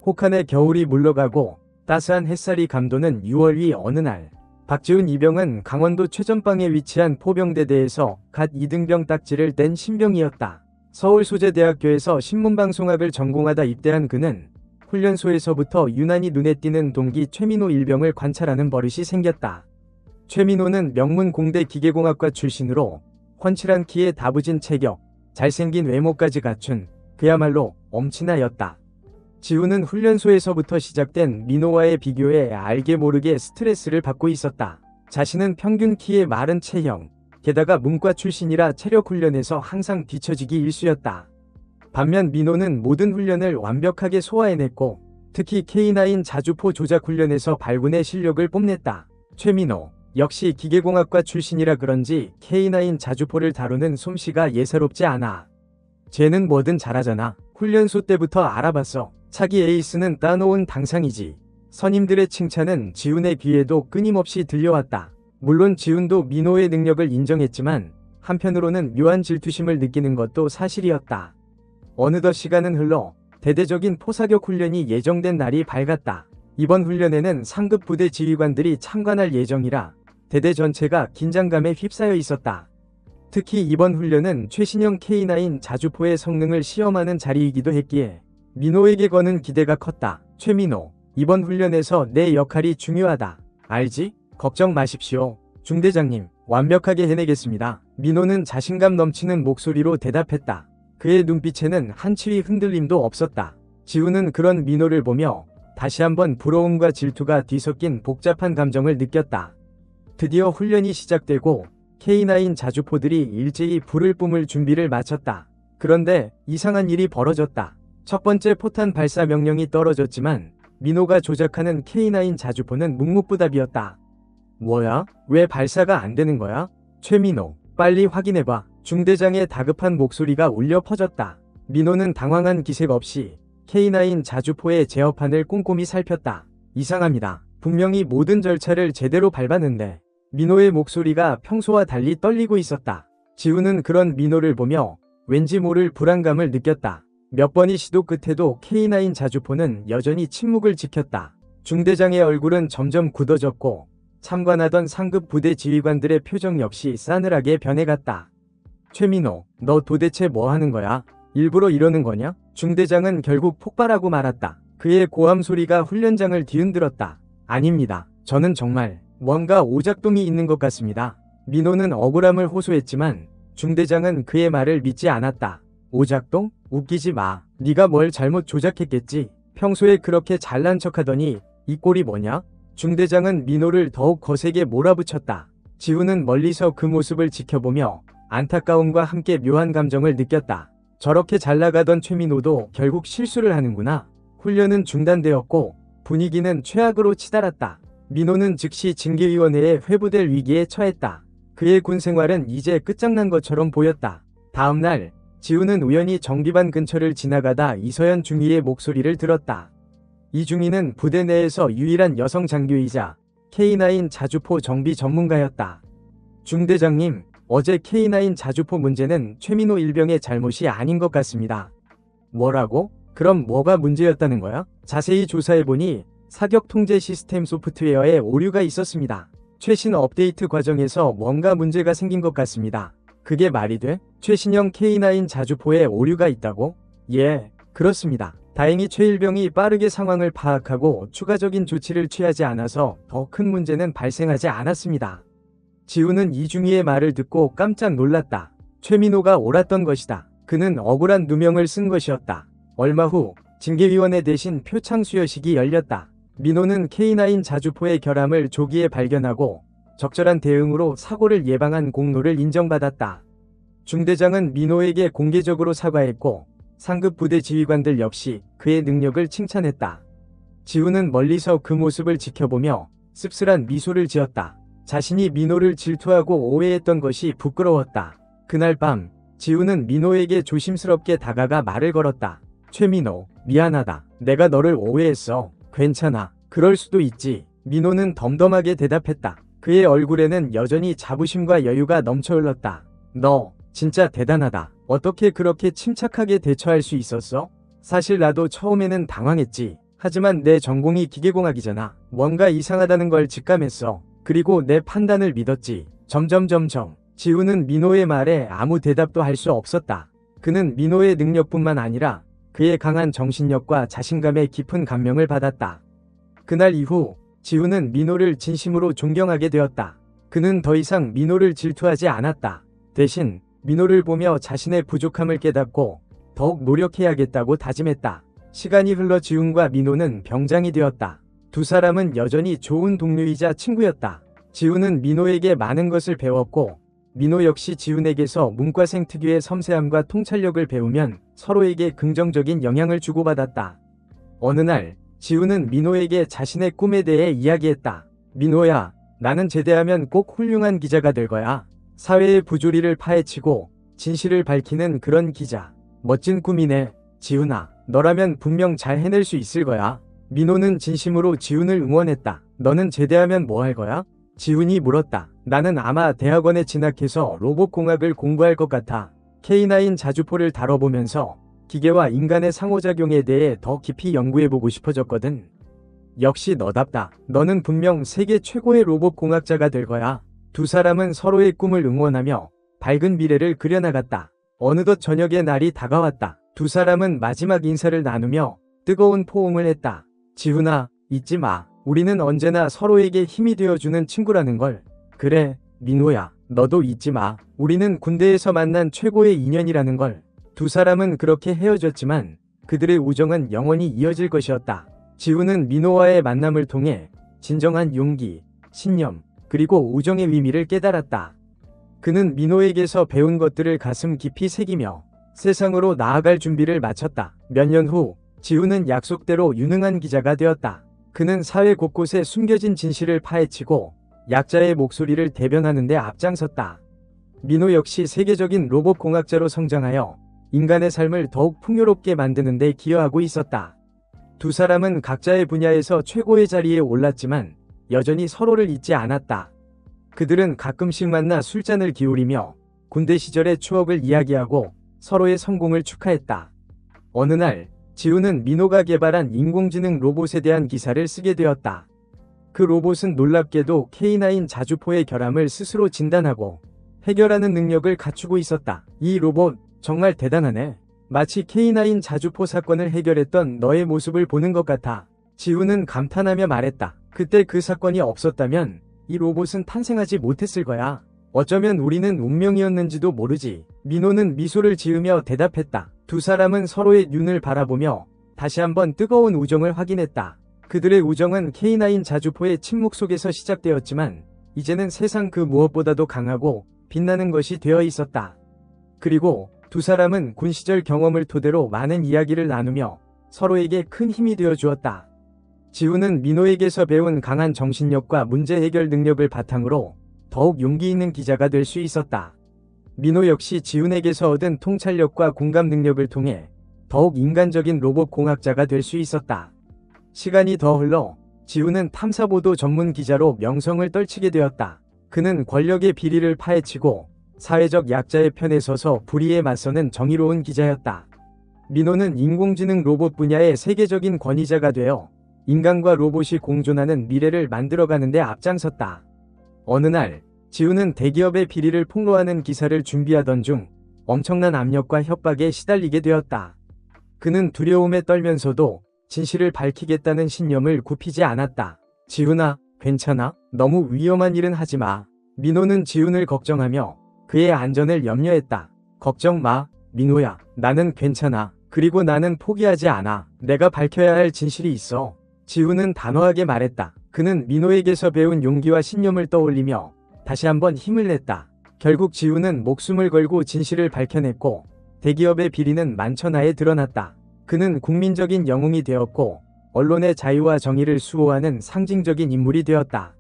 혹한의 겨울이 물러가고 따스한 햇살이 감도는 6월 위 어느 날, 박지훈 이병은 강원도 최전방에 위치한 포병대대에서 갓 2등병 딱지를 뗀 신병이었다. 서울소재대학교에서 신문방송학을 전공하다 입대한 그는 훈련소에서부터 유난히 눈에 띄는 동기 최민호 일병을 관찰하는 버릇이 생겼다. 최민호는 명문 공대 기계공학과 출신으로 훤칠한 키에 다부진 체격, 잘생긴 외모까지 갖춘 그야말로 엄친아였다. 지훈은 훈련소에서부터 시작된 민호와의 비교에 알게 모르게 스트레스를 받고 있었다. 자신은 평균 키의 마른 체형, 게다가 문과 출신이라 체력 훈련에서 항상 뒤처지기 일쑤였다. 반면 민호는 모든 훈련을 완벽하게 소화해냈고 특히 K9 자주포 조작 훈련에서 발군의 실력을 뽐냈다. 최민호 역시 기계공학과 출신이라 그런지 K9 자주포를 다루는 솜씨가 예사롭지 않아. 쟤는 뭐든 잘하잖아. 훈련소 때부터 알아봤어. 차기 에이스는 따놓은 당상이지. 선임들의 칭찬은 지훈의 귀에도 끊임없이 들려왔다. 물론 지훈도 민호의 능력을 인정했지만 한편으로는 묘한 질투심을 느끼는 것도 사실이었다. 어느덧 시간은 흘러 대대적인 포사격 훈련이 예정된 날이 밝았다. 이번 훈련에는 상급 부대 지휘관들이 참관할 예정이라 대대 전체가 긴장감에 휩싸여 있었다. 특히 이번 훈련은 최신형 K9 자주포의 성능을 시험하는 자리이기도 했기에 민호에게 거는 기대가 컸다. 최민호, 이번 훈련에서 내 역할이 중요하다. 알지? 걱정 마십시오. 중대장님, 완벽하게 해내겠습니다. 민호는 자신감 넘치는 목소리로 대답했다. 그의 눈빛에는 한치의 흔들림도 없었다. 지훈은 그런 민호를 보며 다시 한번 부러움과 질투가 뒤섞인 복잡한 감정을 느꼈다. 드디어 훈련이 시작되고 K9 자주포들이 일제히 불을 뿜을 준비를 마쳤다. 그런데 이상한 일이 벌어졌다. 첫 번째 포탄 발사 명령이 떨어졌지만 민호가 조작하는 K9 자주포는 묵묵부답이었다. 뭐야? 왜 발사가 안 되는 거야? 최민호, 빨리 확인해봐. 중대장의 다급한 목소리가 울려 퍼졌다. 민호는 당황한 기색 없이 K9 자주포의 제어판을 꼼꼼히 살폈다. 이상합니다. 분명히 모든 절차를 제대로 밟았는데. 민호의 목소리가 평소와 달리 떨리고 있었다. 지훈은 그런 민호를 보며 왠지 모를 불안감을 느꼈다. 몇 번의 시도 끝에도 K9 자주포는 여전히 침묵을 지켰다. 중대장의 얼굴은 점점 굳어졌고 참관하던 상급 부대 지휘관들의 표정 역시 싸늘하게 변해갔다. 최민호, 너 도대체 뭐 하는 거야? 일부러 이러는 거냐? 중대장은 결국 폭발하고 말았다. 그의 고함 소리가 훈련장을 뒤흔들었다. 아닙니다. 저는 정말 뭔가 오작동이 있는 것 같습니다. 민호는 억울함을 호소했지만 중대장은 그의 말을 믿지 않았다. 오작동? 웃기지 마. 네가 뭘 잘못 조작했겠지. 평소에 그렇게 잘난 척하더니 이 꼴이 뭐냐? 중대장은 민호를 더욱 거세게 몰아붙였다. 지훈은 멀리서 그 모습을 지켜보며 안타까움과 함께 묘한 감정을 느꼈다. 저렇게 잘 나가던 최민호도 결국 실수를 하는구나. 훈련은 중단되었고 분위기는 최악으로 치달았다. 민호는 즉시 징계위원회에 회부될 위기에 처했다. 그의 군 생활은 이제 끝장난 것처럼 보였다. 다음 날 지훈은 우연히 정비반 근처를 지나가다 이서연 중위의 목소리를 들었다. 이 중위는 부대 내에서 유일한 여성 장교이자 K9 자주포 정비 전문가였다. 중대장님, 어제 K9 자주포 문제는 최민호 일병의 잘못이 아닌 것 같습니다. 뭐라고? 그럼 뭐가 문제였다는 거야? 자세히 조사해보니 사격 통제 시스템 소프트웨어에 오류가 있었습니다. 최신 업데이트 과정에서 뭔가 문제가 생긴 것 같습니다. 그게 말이 돼? 최신형 K9 자주포에 오류가 있다고? 예, 그렇습니다. 다행히 최 일병이 빠르게 상황을 파악하고 추가적인 조치를 취하지 않아서 더 큰 문제는 발생하지 않았습니다. 지훈은 이중희의 말을 듣고 깜짝 놀랐다. 최민호가 옳았던 것이다. 그는 억울한 누명을 쓴 것이었다. 얼마 후 징계위원회 대신 표창 수여식이 열렸다. 민호는 K9 자주포의 결함을 조기에 발견하고 적절한 대응으로 사고를 예방한 공로를 인정받았다. 중대장은 민호에게 공개적으로 사과했고 상급 부대 지휘관들 역시 그의 능력을 칭찬했다. 지훈은 멀리서 그 모습을 지켜보며 씁쓸한 미소를 지었다. 자신이 민호를 질투하고 오해했던 것이 부끄러웠다. 그날 밤 지훈은 민호에게 조심스럽게 다가가 말을 걸었다. 최민호, 미안하다. 내가 너를 오해했어. 괜찮아. 그럴 수도 있지. 민호는 덤덤하게 대답했다. 그의 얼굴에는 여전히 자부심과 여유가 넘쳐 흘렀다. 너 진짜 대단하다. 어떻게 그렇게 침착하게 대처할 수 있었어? 사실 나도 처음에는 당황했지. 하지만 내 전공이 기계공학이잖아. 뭔가 이상하다는 걸 직감했어. 그리고 내 판단을 믿었지. 점점점점. 지우는 민호의 말에 아무 대답도 할 수 없었다. 그는 민호의 능력뿐만 아니라 그의 강한 정신력과 자신감에 깊은 감명을 받았다. 그날 이후 지우는 민호를 진심으로 존경하게 되었다. 그는 더 이상 민호를 질투하지 않았다. 대신 민호를 보며 자신의 부족함을 깨닫고 더욱 노력해야겠다고 다짐했다. 시간이 흘러 지훈과 민호는 병장이 되었다. 두 사람은 여전히 좋은 동료이자 친구였다. 지훈은 민호에게 많은 것을 배웠고 민호 역시 지훈에게서 문과생 특유의 섬세함과 통찰력을 배우면 서로에게 긍정적인 영향을 주고받았다. 어느 날 지훈은 민호에게 자신의 꿈에 대해 이야기했다. 민호야, 나는 제대하면 꼭 훌륭한 기자가 될 거야. 사회의 부조리를 파헤치고 진실을 밝히는 그런 기자. 멋진 꿈이네. 지훈아, 너라면 분명 잘 해낼 수 있을 거야. 민호는 진심으로 지훈을 응원했다. 너는 제대하면 뭐 할 거야? 지훈이 물었다. 나는 아마 대학원에 진학해서 로봇공학을 공부할 것 같아. K9 자주포를 다뤄보면서 기계와 인간의 상호작용에 대해 더 깊이 연구해보고 싶어졌거든. 역시 너답다. 너는 분명 세계 최고의 로봇공학자가 될 거야. 두 사람은 서로의 꿈을 응원하며 밝은 미래를 그려나갔다. 어느덧 저녁의 날이 다가왔다. 두 사람은 마지막 인사를 나누며 뜨거운 포옹을 했다. 지훈아, 잊지 마. 우리는 언제나 서로에게 힘이 되어주는 친구라는 걸. 그래, 민호야, 너도 잊지 마. 우리는 군대에서 만난 최고의 인연이라는 걸. 두 사람은 그렇게 헤어졌지만 그들의 우정은 영원히 이어질 것이었다. 지훈은 민호와의 만남을 통해 진정한 용기, 신념, 그리고 우정의 의미를 깨달았다. 그는 민호에게서 배운 것들을 가슴 깊이 새기며 세상으로 나아갈 준비를 마쳤다. 몇 년 후 지훈은 약속대로 유능한 기자가 되었다. 그는 사회 곳곳에 숨겨진 진실을 파헤치고 약자의 목소리를 대변하는 데 앞장섰다. 민호 역시 세계적인 로봇 공학자로 성장하여 인간의 삶을 더욱 풍요롭게 만드는 데 기여하고 있었다. 두 사람은 각자의 분야에서 최고의 자리에 올랐지만 여전히 서로를 잊지 않았다. 그들은 가끔씩 만나 술잔을 기울이며 군대 시절의 추억을 이야기하고 서로의 성공을 축하했다. 어느 날 지훈은 민호가 개발한 인공지능 로봇에 대한 기사를 쓰게 되었다. 그 로봇은 놀랍게도 K9 자주포의 결함을 스스로 진단하고 해결하는 능력을 갖추고 있었다. 이 로봇 정말 대단하네. 마치 K9 자주포 사건을 해결했던 너의 모습을 보는 것 같아. 지훈은 감탄하며 말했다. 그때 그 사건이 없었다면 이 로봇은 탄생하지 못했을 거야. 어쩌면 우리는 운명이었는지도 모르지. 민호는 미소를 지으며 대답했다. 두 사람은 서로의 눈을 바라보며 다시 한번 뜨거운 우정을 확인했다. 그들의 우정은 K9 자주포의 침묵 속에서 시작되었지만 이제는 세상 그 무엇보다도 강하고 빛나는 것이 되어 있었다. 그리고 두 사람은 군 시절 경험을 토대로 많은 이야기를 나누며 서로에게 큰 힘이 되어 주었다. 지훈은 민호에게서 배운 강한 정신력과 문제 해결 능력을 바탕으로 더욱 용기 있는 기자가 될 수 있었다. 민호 역시 지훈에게서 얻은 통찰력과 공감 능력을 통해 더욱 인간적인 로봇 공학자가 될 수 있었다. 시간이 더 흘러 지훈은 탐사보도 전문 기자로 명성을 떨치게 되었다. 그는 권력의 비리를 파헤치고 사회적 약자의 편에 서서 불의에 맞서는 정의로운 기자였다. 민호는 인공지능 로봇 분야의 세계적인 권위자가 되어 인간과 로봇이 공존하는 미래를 만들어가는 데 앞장섰다. 어느 날 지훈은 대기업의 비리를 폭로하는 기사를 준비하던 중 엄청난 압력과 협박에 시달리게 되었다. 그는 두려움에 떨면서도 진실을 밝히겠다는 신념을 굽히지 않았다. 지훈아, 괜찮아? 너무 위험한 일은 하지 마. 민호는 지훈을 걱정하며 그의 안전을 염려했다. 걱정 마, 민호야. 나는 괜찮아. 그리고 나는 포기하지 않아. 내가 밝혀야 할 진실이 있어. 지훈은 단호하게 말했다. 그는 민호에게서 배운 용기와 신념을 떠올리며 다시 한번 힘을 냈다. 결국 지훈은 목숨을 걸고 진실을 밝혀냈고 대기업의 비리는 만천하에 드러났다. 그는 국민적인 영웅이 되었고 언론의 자유와 정의를 수호하는 상징적인 인물이 되었다.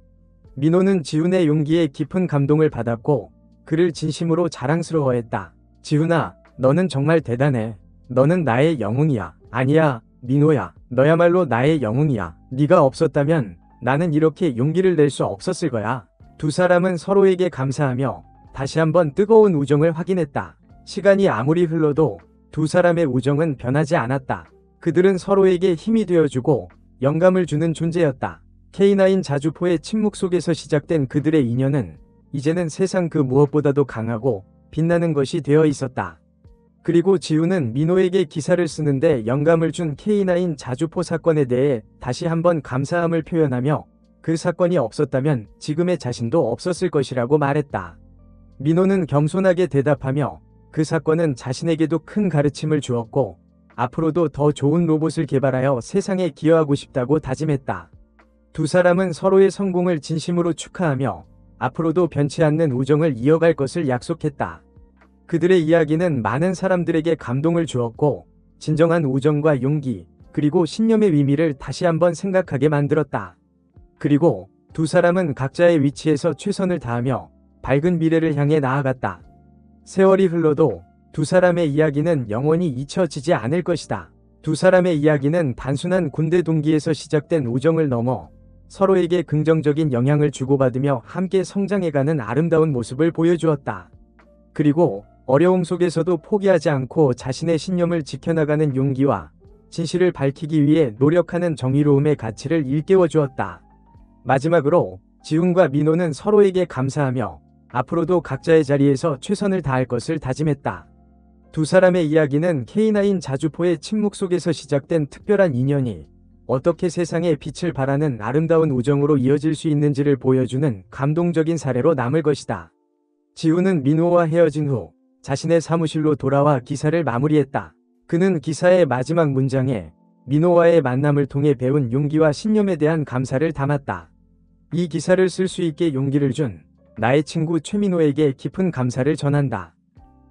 민호는 지훈의 용기에 깊은 감동을 받았고 그를 진심으로 자랑스러워했다. 지훈아, 너는 정말 대단해. 너는 나의 영웅이야. 아니야, 민호야. 너야말로 나의 영웅이야. 네가 없었다면 나는 이렇게 용기를 낼 수 없었을 거야. 두 사람은 서로에게 감사하며 다시 한번 뜨거운 우정을 확인했다. 시간이 아무리 흘러도 두 사람의 우정은 변하지 않았다. 그들은 서로에게 힘이 되어주고 영감을 주는 존재였다. K9 자주포의 침묵 속에서 시작된 그들의 인연은 이제는 세상 그 무엇보다도 강하고 빛나는 것이 되어 있었다. 그리고 지우는 민호에게 기사를 쓰는데 영감을 준 K9 자주포 사건에 대해 다시 한번 감사함을 표현하며 그 사건이 없었다면 지금의 자신도 없었을 것이라고 말했다. 민호는 겸손하게 대답하며 그 사건은 자신에게도 큰 가르침을 주었고 앞으로도 더 좋은 로봇을 개발하여 세상에 기여하고 싶다고 다짐했다. 두 사람은 서로의 성공을 진심으로 축하하며 앞으로도 변치 않는 우정을 이어갈 것을 약속했다. 그들의 이야기는 많은 사람들에게 감동을 주었고 진정한 우정과 용기 그리고 신념의 의미를 다시 한번 생각하게 만들었다. 그리고 두 사람은 각자의 위치에서 최선을 다하며 밝은 미래를 향해 나아갔다. 세월이 흘러도 두 사람의 이야기는 영원히 잊혀지지 않을 것이다. 두 사람의 이야기는 단순한 군대 동기에서 시작된 우정을 넘어 서로에게 긍정적인 영향을 주고받으며 함께 성장해가는 아름다운 모습을 보여주었다. 그리고 어려움 속에서도 포기하지 않고 자신의 신념을 지켜나가는 용기와 진실을 밝히기 위해 노력하는 정의로움의 가치를 일깨워 주었다. 마지막으로 지훈과 민호는 서로에게 감사하며 앞으로도 각자의 자리에서 최선을 다할 것을 다짐했다. 두 사람의 이야기는 K9 자주포의 침묵 속에서 시작된 특별한 인연이 어떻게 세상에 빛을 발하는 아름다운 우정으로 이어질 수 있는지를 보여주는 감동적인 사례로 남을 것이다. 지훈은 민호와 헤어진 후 자신의 사무실로 돌아와 기사를 마무리했다. 그는 기사의 마지막 문장에 민호와의 만남을 통해 배운 용기와 신념에 대한 감사를 담았다. 이 기사를 쓸 수 있게 용기를 준 나의 친구 최민호에게 깊은 감사를 전한다.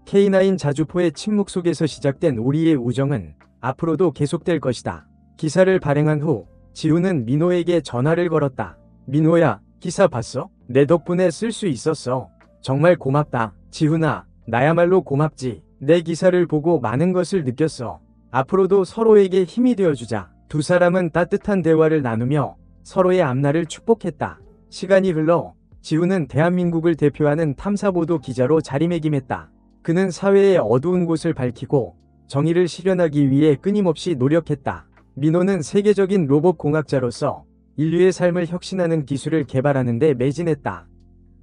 K9 자주포의 침묵 속에서 시작된 우리의 우정은 앞으로도 계속될 것이다. 기사를 발행한 후 지훈은 민호에게 전화를 걸었다. 민호야, 기사 봤어? 내 덕분에 쓸 수 있었어. 정말 고맙다. 지훈아, 나야말로 고맙지. 내 기사를 보고 많은 것을 느꼈어. 앞으로도 서로에게 힘이 되어주자. 두 사람은 따뜻한 대화를 나누며 서로의 앞날을 축복했다. 시간이 흘러 지훈은 대한민국을 대표하는 탐사보도 기자로 자리매김했다. 그는 사회의 어두운 곳을 밝히고 정의를 실현하기 위해 끊임없이 노력했다. 민호는 세계적인 로봇 공학자로서 인류의 삶을 혁신하는 기술을 개발하는 데 매진했다.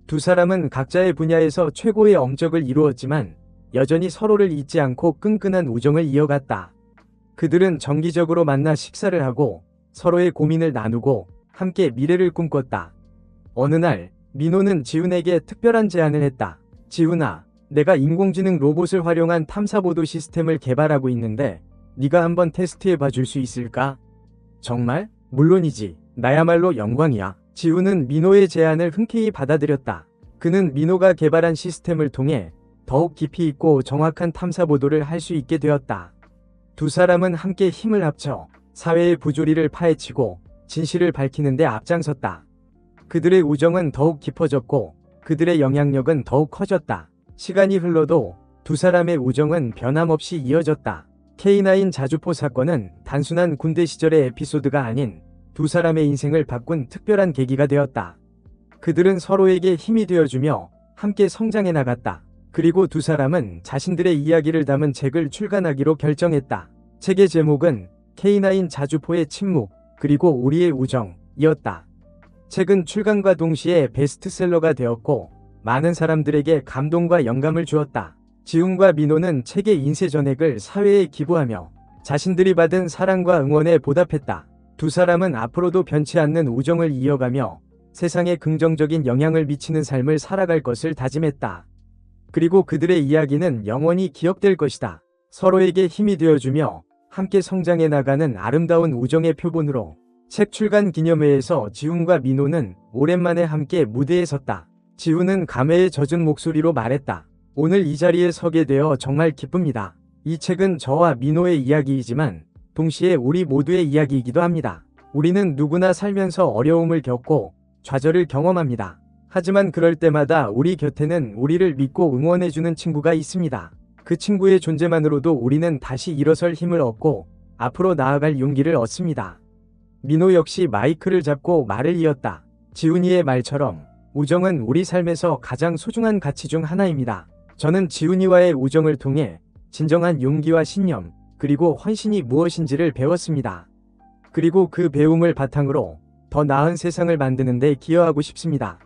두 사람은 각자의 분야에서 최고의 업적을 이루었지만 여전히 서로를 잊지 않고 끈끈한 우정을 이어갔다. 그들은 정기적으로 만나 식사를 하고 서로의 고민을 나누고 함께 미래를 꿈꿨다. 어느 날 민호는 지훈에게 특별한 제안을 했다. 지훈아, 내가 인공지능 로봇을 활용한 탐사보도 시스템을 개발하고 있는데 네가 한번 테스트해 봐줄 수 있을까? 정말? 물론이지. 나야말로 영광이야. 지훈은 민호의 제안을 흔쾌히 받아들였다. 그는 민호가 개발한 시스템을 통해 더욱 깊이 있고 정확한 탐사보도를 할 수 있게 되었다. 두 사람은 함께 힘을 합쳐 사회의 부조리를 파헤치고 진실을 밝히는 데 앞장섰다. 그들의 우정은 더욱 깊어졌고 그들의 영향력은 더욱 커졌다. 시간이 흘러도 두 사람의 우정은 변함없이 이어졌다. K9 자주포 사건은 단순한 군대 시절의 에피소드가 아닌 두 사람의 인생을 바꾼 특별한 계기가 되었다. 그들은 서로에게 힘이 되어주며 함께 성장해 나갔다. 그리고 두 사람은 자신들의 이야기를 담은 책을 출간하기로 결정했다. 책의 제목은 K9 자주포의 침묵, 그리고 우리의 우정이었다. 책은 출간과 동시에 베스트셀러가 되었고 많은 사람들에게 감동과 영감을 주었다. 지훈과 민호는 책의 인쇄 전액을 사회에 기부하며 자신들이 받은 사랑과 응원에 보답했다. 두 사람은 앞으로도 변치 않는 우정을 이어가며 세상에 긍정적인 영향을 미치는 삶을 살아갈 것을 다짐했다. 그리고 그들의 이야기는 영원히 기억될 것이다. 서로에게 힘이 되어주며 함께 성장해 나가는 아름다운 우정의 표본으로 책 출간 기념회에서 지훈과 민호는 오랜만에 함께 무대에 섰다. 지훈은 감회에 젖은 목소리로 말했다. 오늘 이 자리에 서게 되어 정말 기쁩니다. 이 책은 저와 민호의 이야기이지만 동시에 우리 모두의 이야기이기도 합니다. 우리는 누구나 살면서 어려움을 겪고 좌절을 경험합니다. 하지만 그럴 때마다 우리 곁에는 우리를 믿고 응원해주는 친구가 있습니다. 그 친구의 존재만으로도 우리는 다시 일어설 힘을 얻고 앞으로 나아갈 용기를 얻습니다. 민호 역시 마이크를 잡고 말을 이었다. 지훈이의 말처럼 우정은 우리 삶에서 가장 소중한 가치 중 하나입니다. 저는 지훈이와의 우정을 통해 진정한 용기와 신념, 그리고 헌신이 무엇인지를 배웠습니다. 그리고 그 배움을 바탕으로 더 나은 세상을 만드는 데 기여하고 싶습니다.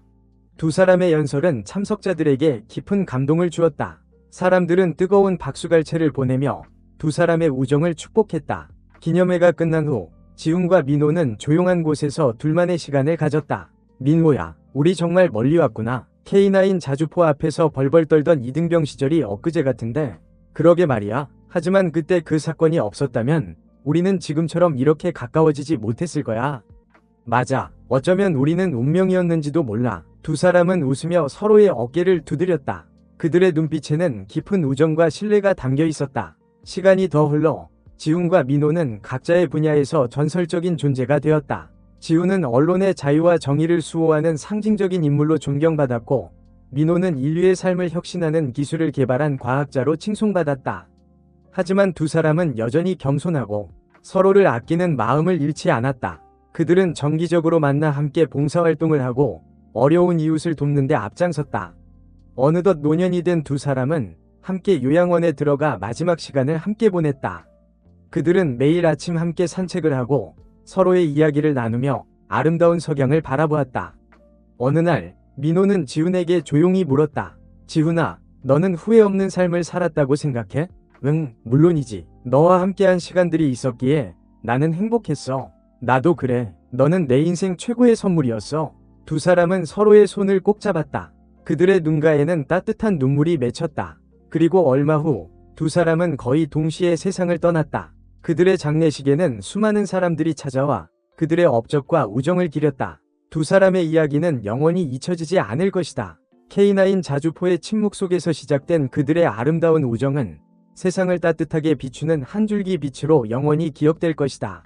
두 사람의 연설은 참석자들에게 깊은 감동을 주었다. 사람들은 뜨거운 박수갈채를 보내며 두 사람의 우정을 축복했다. 기념회가 끝난 후 지훈과 민호는 조용한 곳에서 둘만의 시간을 가졌다. 민호야, 우리 정말 멀리 왔구나. K9 자주포 앞에서 벌벌 떨던 이등병 시절이 엊그제 같은데. 그러게 말이야. 하지만 그때 그 사건이 없었다면 우리는 지금처럼 이렇게 가까워지지 못했을 거야. 맞아. 어쩌면 우리는 운명이었는지도 몰라. 두 사람은 웃으며 서로의 어깨를 두드렸다. 그들의 눈빛에는 깊은 우정과 신뢰가 담겨 있었다. 시간이 더 흘러 지훈과 민호는 각자의 분야에서 전설적인 존재가 되었다. 지훈은 언론의 자유와 정의를 수호하는 상징적인 인물로 존경받았고, 민호는 인류의 삶을 혁신하는 기술을 개발한 과학자로 칭송받았다. 하지만 두 사람은 여전히 겸손하고 서로를 아끼는 마음을 잃지 않았다. 그들은 정기적으로 만나 함께 봉사활동을 하고 어려운 이웃을 돕는 데 앞장섰다. 어느덧 노년이 된 두 사람은 함께 요양원에 들어가 마지막 시간을 함께 보냈다. 그들은 매일 아침 함께 산책을 하고 서로의 이야기를 나누며 아름다운 석양을 바라보았다. 어느 날 민호는 지훈에게 조용히 물었다. 지훈아, 너는 후회 없는 삶을 살았다고 생각해? 응, 물론이지. 너와 함께한 시간들이 있었기에 나는 행복했어. 나도 그래. 너는 내 인생 최고의 선물이었어. 두 사람은 서로의 손을 꼭 잡았다. 그들의 눈가에는 따뜻한 눈물이 맺혔다. 그리고 얼마 후 두 사람은 거의 동시에 세상을 떠났다. 그들의 장례식에는 수많은 사람들이 찾아와 그들의 업적과 우정을 기렸다. 두 사람의 이야기는 영원히 잊혀지지 않을 것이다. K9 자주포의 침묵 속에서 시작된 그들의 아름다운 우정은 세상을 따뜻하게 비추는 한 줄기 빛으로 영원히 기억될 것이다.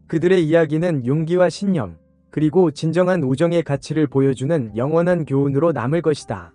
그들의 이야기는 용기와 신념, 그리고 진정한 우정의 가치를 보여주는 영원한 교훈으로 남을 것이다.